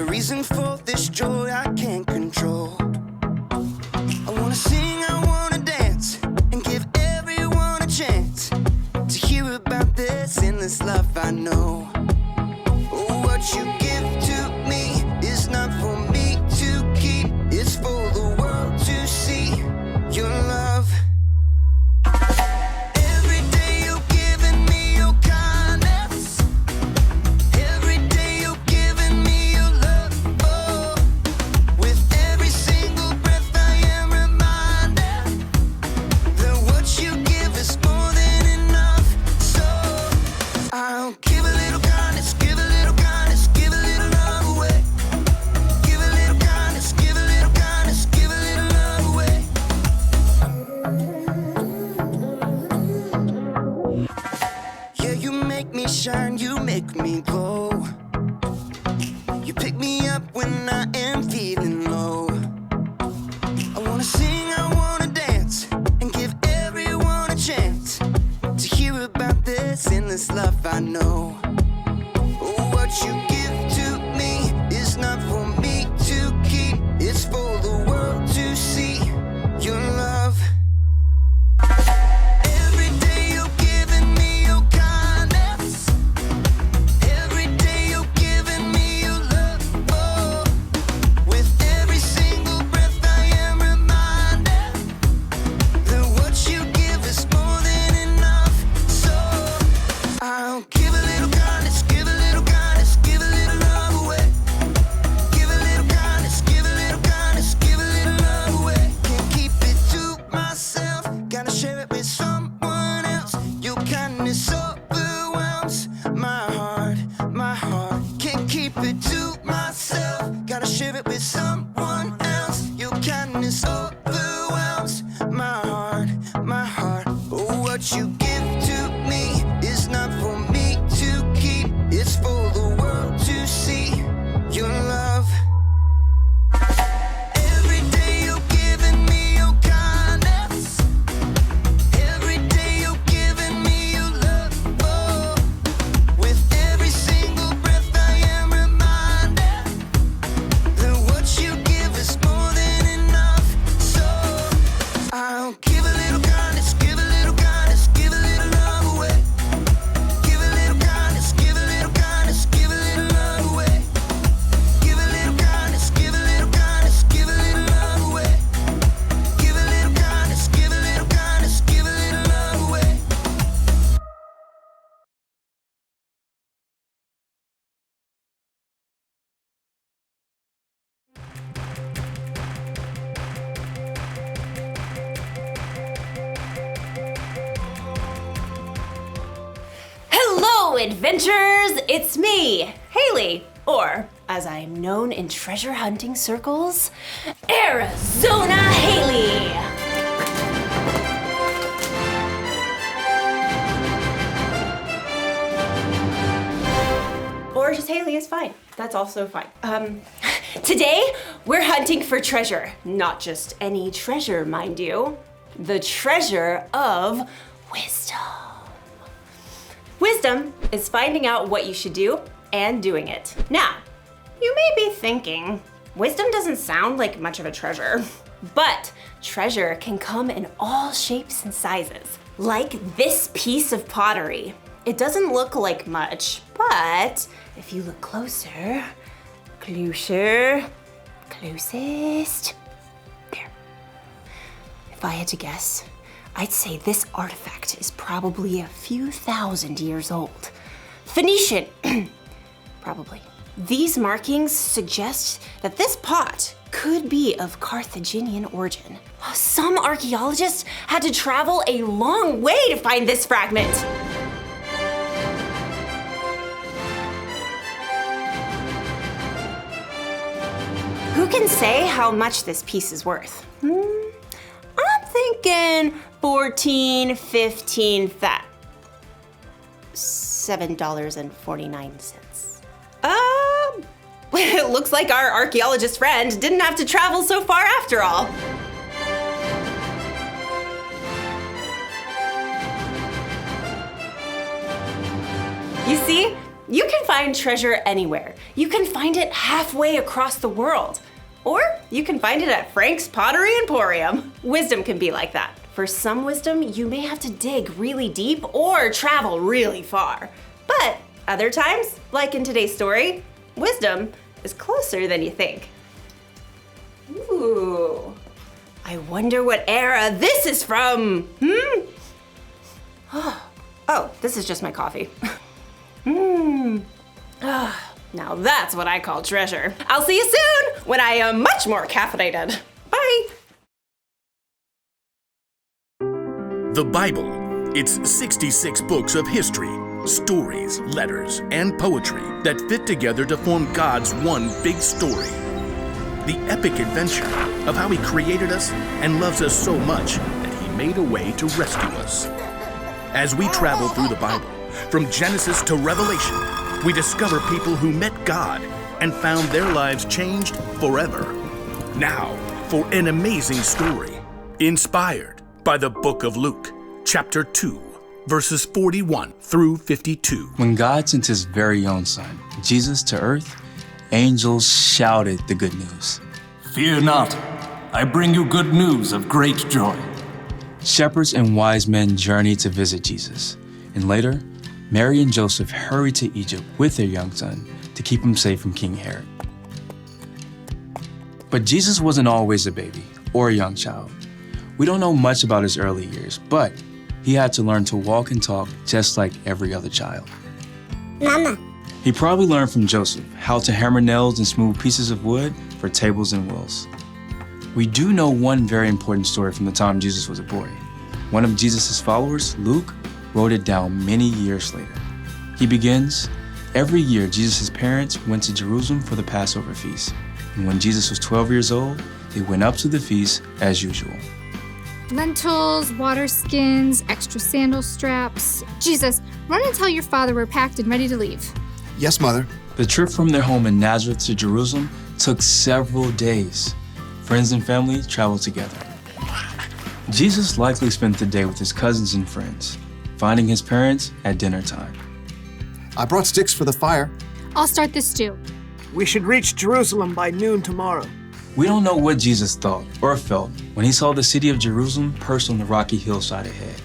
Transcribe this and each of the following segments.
reason for this joy I can't control. I wanna sing, I wanna dance, and give everyone a chance to hear about this endless love I know. Oh, what you give to me is not for me to keep, it's for the world to see your love. Every day you're giving me your kindness, every day you're giving me your love. Oh, with every single breath I am reminded that what you give is more than enough. So I'll give a little kindness, give a little kindness, give a little love away. Give a little kindness, give a little kindness, give a little love away. Yeah, you make me shine, you make me glow. You pick me up when I am feeling low. I wanna sing, I wanna dance, and give everyone a chance to hear about this endless love I know. Oh, what you give to me is not for me to keep, it's for the world to see your love. Every day you're giving me your kindness, every day you're giving me your love. Oh, with every single breath I am reminded that what you give is more than enough. So I'll give a little kindness, give a little kindness, give a little love away. Give a little kindness, give a little kindness, give a little love away. Can't keep it to myself, gotta share it with someone else. Your kindness overwhelms my heart, my heart. Can't keep it to myself, gotta share it with someone else. Your kindness overwhelms my heart, my heart. Oh, what you give to me is not for me to keep, it's for the world to see your love. Every day you're giving me your kindness, every day you're giving me your love. Oh, with every single breath I am reminded that what you give is more than enough. So I'll give a little kindness, give a little kindness, give a little love away. Give a little kindness, give a little kindness, give a little love away. Give a little kindness, give a little kindness, give a little love away. Give a little kindness, give a little kindness, give a little love away. Hello, adventurers! It's me, Haley, or as I am known in treasure hunting circles, Arizona Haley! Or just Haley is fine. That's also fine. Today, we're hunting for treasure. Not just any treasure, mind you. The treasure of wisdom. Wisdom is finding out what you should do and doing it. Now, you may be thinking, wisdom doesn't sound like much of a treasure, but treasure can come in all shapes and sizes. Like this piece of pottery. It doesn't look like much, but if you look closer, closest, there. If I had to guess, I'd say this artifact is probably a few thousand years old. Phoenician, probably. These markings suggest that this pot could be of Carthaginian origin. Some archaeologists had to travel a long way to find this fragment. Who can say how much this piece is worth? I'm thinking 14, 15, $7.49. It looks like our archaeologist friend didn't have to travel so far after all. You see, You can find treasure anywhere. You can find it halfway across the world. Or you can find it at Frank's Pottery Emporium. Wisdom can be like that. For some wisdom, you may have to dig really deep or travel really far. But other times, like in today's story, wisdom is closer than you think. Ooh, I wonder what era this is from. Oh, this is just my coffee. Now that's what I call treasure. I'll see you soon when I am much more caffeinated. Bye. The Bible. It's 66 books of history, stories, letters, and poetry that fit together to form God's one big story. The epic adventure of how He created us and loves us so much that He made a way to rescue us. As we travel through the Bible, from Genesis to Revelation, we discover people who met God and found their lives changed forever. Now, for an amazing story, inspired by the book of Luke, chapter 2, verses 41 through 52. When God sent His very own Son, Jesus, to earth, angels shouted the good news. Fear not, I bring you good news of great joy. Shepherds and wise men journeyed to visit Jesus, and later, Mary and Joseph hurried to Egypt with their young son to keep him safe from King Herod. But Jesus wasn't always a baby or a young child. We don't know much about his early years, but he had to learn to walk and talk just like every other child. Mama. He probably learned from Joseph how to hammer nails and smooth pieces of wood for tables and wheels. We do know one very important story from the time Jesus was a boy. One of Jesus' followers, Luke, wrote it down many years later. He begins, every year Jesus' parents went to Jerusalem for the Passover feast. And when Jesus was 12 years old, they went up to the feast as usual. Lentils, water skins, extra sandal straps. Jesus, run and tell your father we're packed and ready to leave. Yes, Mother. The trip from their home in Nazareth to Jerusalem took several days. Friends and family traveled together. Jesus likely spent the day with his cousins and friends, finding his parents at dinner time. I brought sticks for the fire. I'll start this stew. We should reach Jerusalem by noon tomorrow. We don't know what Jesus thought or felt when he saw the city of Jerusalem perched on the rocky hillside ahead.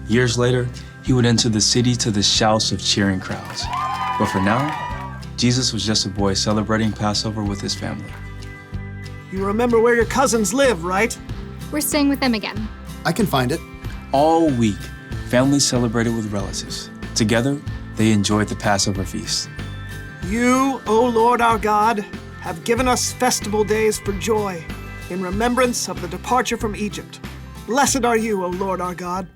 Years later, he would enter the city to the shouts of cheering crowds. But for now, Jesus was just a boy celebrating Passover with his family. You remember where your cousins live, right? We're staying with them again. I can find it. All week, families celebrated with relatives. Together, they enjoyed the Passover feast. You, O Lord our God, have given us festival days for joy, in remembrance of the departure from Egypt. Blessed are you, O Lord our God.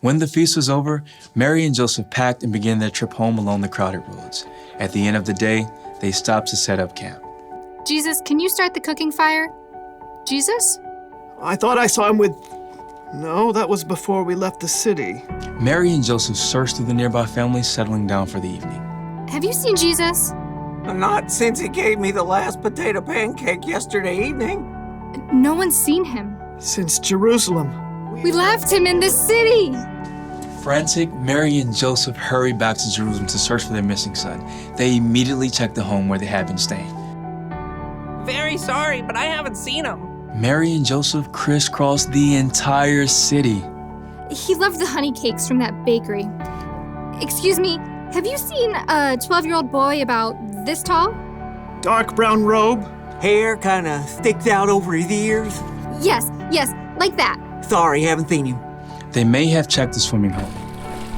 When the feast was over, Mary and Joseph packed and began their trip home along the crowded roads. At the end of the day, they stopped to set up camp. Jesus, can you start the cooking fire? Jesus? I thought I saw him with... No, that was before we left the city. Mary and Joseph searched through the nearby families, settling down for the evening. Have you seen Jesus? Not since he gave me the last potato pancake yesterday evening. No one's seen him. Since Jerusalem. We left him in the city. Frantic, Mary and Joseph hurried back to Jerusalem to search for their missing son. They immediately checked the home where they had been staying. Very sorry, but I haven't seen him. Mary and Joseph crisscrossed the entire city. He loved the honey cakes from that bakery. Excuse me, have you seen a 12-year-old boy about this tall? Dark brown robe. Hair kind of sticks out over his ears. Yes, like that. Sorry, haven't seen him. They may have checked the swimming hole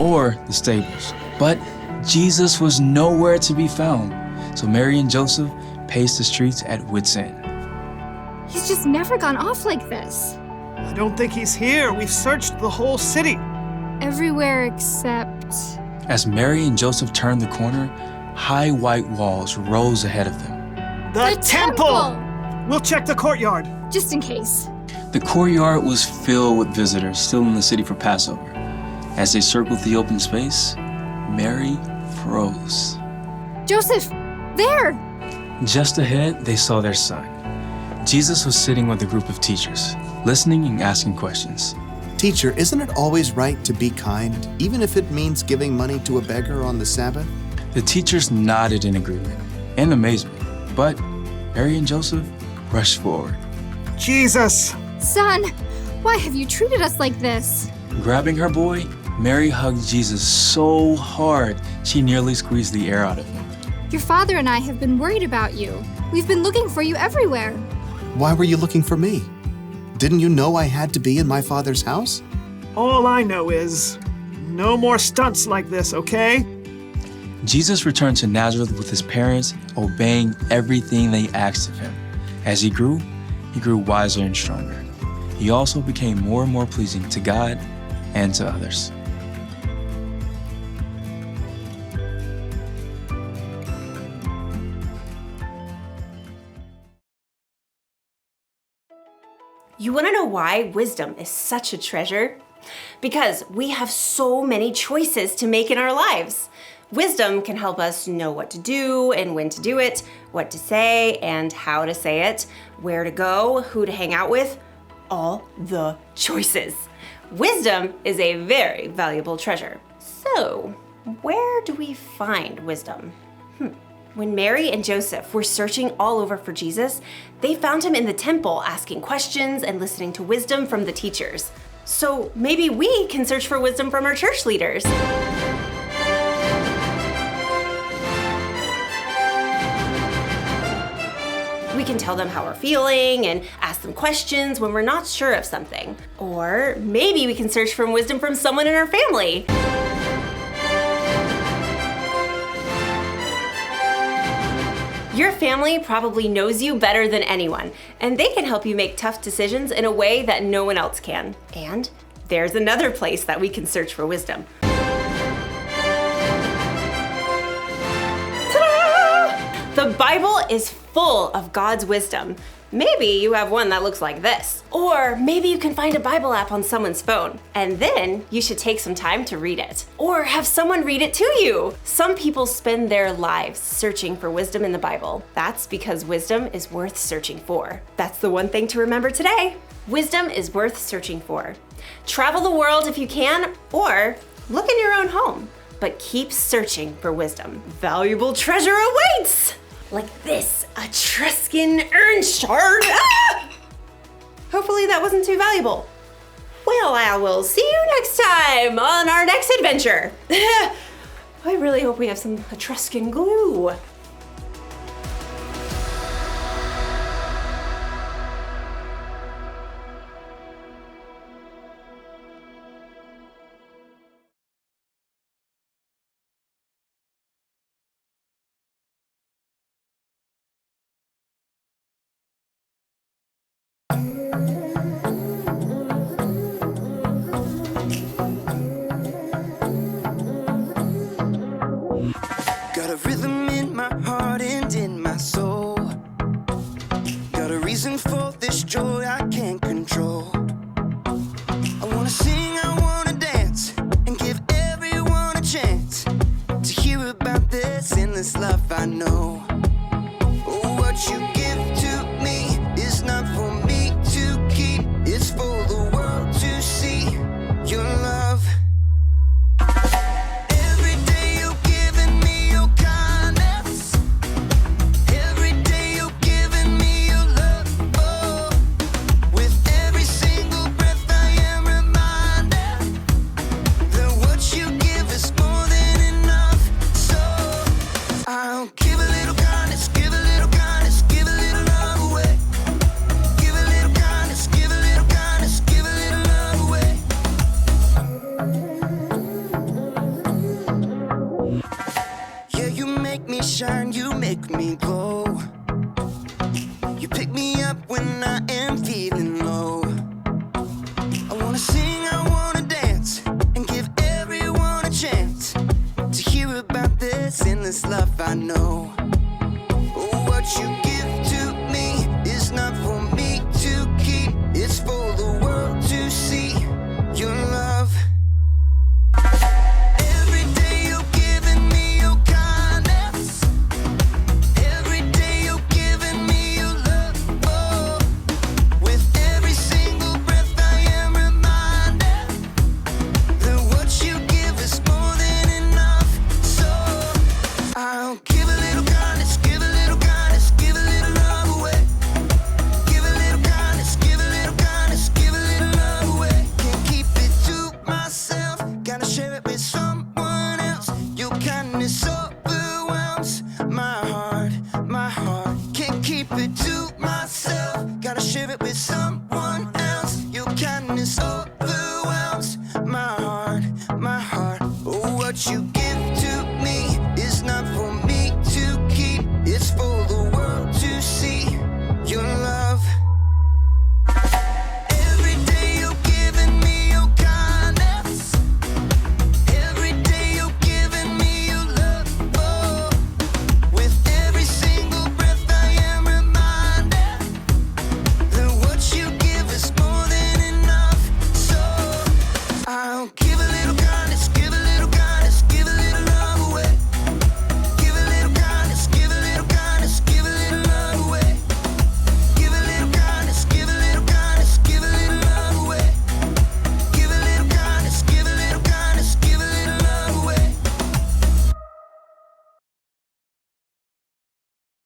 or the stables, but Jesus was nowhere to be found. So Mary and Joseph paced the streets at wit's end. He's just never gone off like this. I don't think he's here. We've searched the whole city. Everywhere except... As Mary and Joseph turned the corner, high white walls rose ahead of them. The temple! We'll check the courtyard. Just in case. The courtyard was filled with visitors still in the city for Passover. As they circled the open space, Mary froze. Joseph, there! Just ahead, they saw their son. Jesus was sitting with a group of teachers, listening and asking questions. Teacher, isn't it always right to be kind, even if it means giving money to a beggar on the Sabbath? The teachers nodded in agreement and amazement, but Mary and Joseph rushed forward. Jesus! Son, why have you treated us like this? Grabbing her boy, Mary hugged Jesus so hard she nearly squeezed the air out of him. Your father and I have been worried about you. We've been looking for you everywhere. Why were you looking for me? Didn't you know I had to be in my father's house? All I know is no more stunts like this, okay? Jesus returned to Nazareth with his parents, obeying everything they asked of him. As he grew wiser and stronger. He also became more and more pleasing to God and to others. You want to know why wisdom is such a treasure? Because we have so many choices to make in our lives. Wisdom can help us know what to do and when to do it, what to say and how to say it, where to go, who to hang out with, all the choices. Wisdom is a very valuable treasure. So, where do we find wisdom? When Mary and Joseph were searching all over for Jesus, they found him in the temple asking questions and listening to wisdom from the teachers. So maybe we can search for wisdom from our church leaders. We can tell them how we're feeling and ask them questions when we're not sure of something. Or maybe we can search for wisdom from someone in our family. Your family probably knows you better than anyone, and they can help you make tough decisions in a way that no one else can. And there's another place that we can search for wisdom. Ta-da! The Bible is full of God's wisdom. Maybe you have one that looks like this. Or maybe you can find a Bible app on someone's phone, and then you should take some time to read it. Or have someone read it to you. Some people spend their lives searching for wisdom in the Bible. That's because wisdom is worth searching for. That's the one thing to remember today. Wisdom is worth searching for. Travel the world if you can, or look in your own home. But keep searching for wisdom. Valuable treasure awaits! Like this Etruscan urn shard. Ah! Hopefully that wasn't too valuable. Well, I will see you next time on our next adventure. I really hope we have some Etruscan glue. Got a rhythm in my heart and in my soul. Got a reason for this joy I can't control. I wanna sing, I wanna dance, and give everyone a chance to hear about this endless love I know. Oh, what you give to me is not for me to keep, it's for the world to see your love. Every day you're giving me your kindness. Every day you're giving me your love. Oh, with every single breath I am reminded that what you give is more than enough. So I'll give a little kindness, give a little kindness, give a little love away. Give a little kindness, give a little kindness, give a little love away. Yeah, you make me shine, you make me glow. You pick me up when I am feeling low. I wanna sing, I wanna dance, and give everyone a chance to hear about this endless love I know. Oh, what you give to me is not for me to keep, it's for the world to see your love. Every day you're giving me your kindness. Every day you're giving me your love. Oh, it to